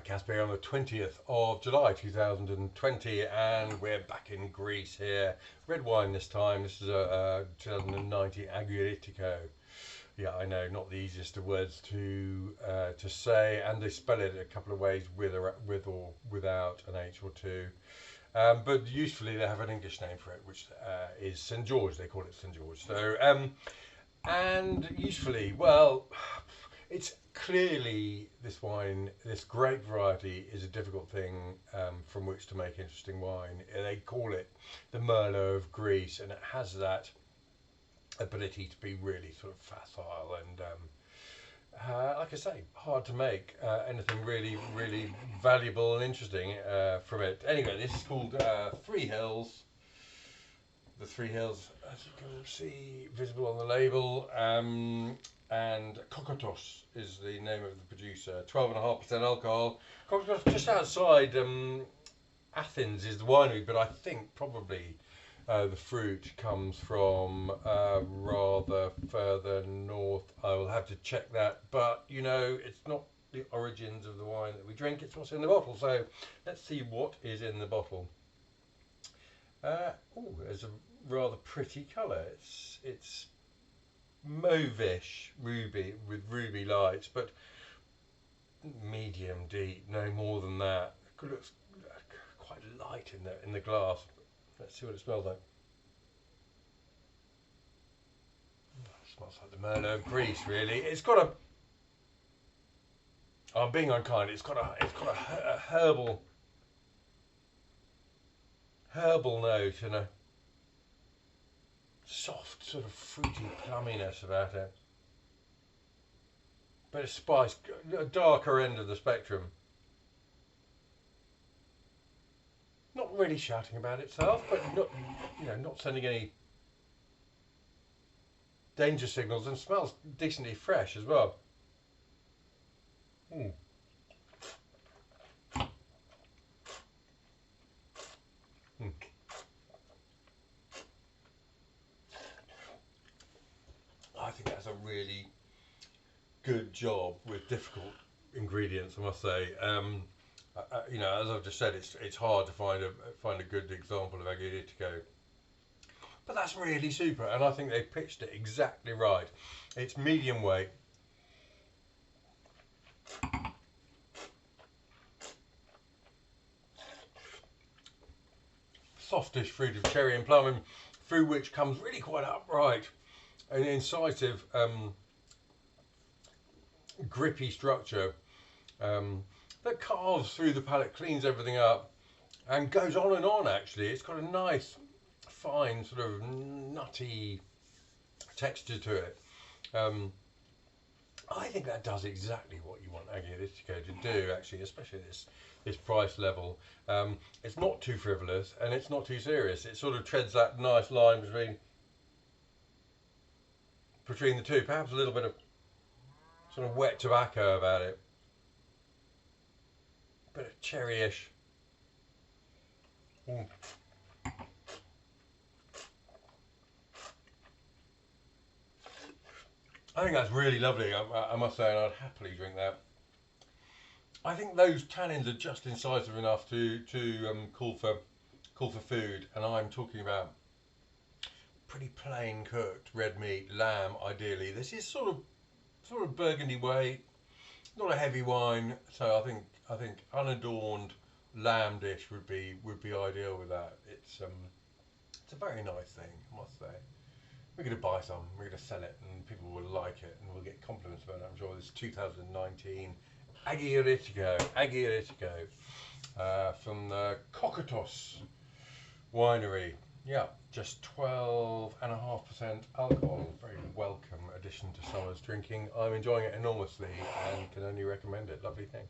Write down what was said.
Caspar on the 20th of July 2020, and we're back in Greece here. Red wine this time. This is a 2090 Agiorgitiko. Yeah, I know, not the easiest of words to say, and they spell it a couple of ways, with or without an H or two. But usefully they have an English name for it, which is St George. They call it St George. So, and usefully, well, it's clearly this wine, this grape variety, is a difficult thing from which to make interesting wine. They call it the Merlot of Greece, and it has that ability to be really sort of facile and, like I say, hard to make anything really valuable and interesting from it. Anyway, this is called Three Hills. The Three Hills, as you can see, visible on the label. And Kokotos is the name of the producer. 12.5% alcohol. Kokotos, just outside Athens, is the winery, but I think probably the fruit comes from rather further north. I will have to check that, but you know, it's not the origins of the wine that we drink, it's what's in the bottle. So let's see what is in the bottle. Oh, there's a rather pretty colour. It's mauvish ruby with ruby lights, but medium deep, no more than that. It looks quite light in the glass. Let's see what it smells like. It smells like the Merlot of Greece, really. It's got a, I'm being unkind, it's got a herbal note and a soft sort of fruity plumminess about it, but it's spiced, a darker end of the spectrum. Not really shouting about itself, but not, you know, not sending any danger signals, and smells decently fresh as well. I think that's a really good job with difficult ingredients, I must say. You know, as I've just said, it's hard to find a good example of Agiorgitiko, but that's really super, and I think they pitched it exactly right. It's medium weight. Softish fruit of cherry and plum, and through which comes really quite upright, an incisive, grippy structure that carves through the palate, cleans everything up, and goes on and on. Actually, it's got a nice, fine, sort of nutty texture to it. I think that does exactly what you want Agiorgitiko to do, actually, especially this price level. It's not too frivolous and it's not too serious. It sort of treads that nice line between the two. Perhaps a little bit of sort of wet tobacco about it, bit of cherryish. I think that's really lovely, I must say, and I'd happily drink that. I think those tannins are just incisive enough to call for food, and I'm talking about pretty plain cooked red meat, lamb ideally. This is sort of burgundy weight, not a heavy wine, so I think unadorned lamb dish would be ideal with that. It's a very nice thing, I must say. We're going to buy some, we're going to sell it, and people will like it, and we'll get compliments about it, I'm sure. This is 2019 Agiorgitiko from the Kokotos winery. Yeah, just 12.5% alcohol. Very welcome addition to summer's drinking. I'm enjoying it enormously and can only recommend it. Lovely thing.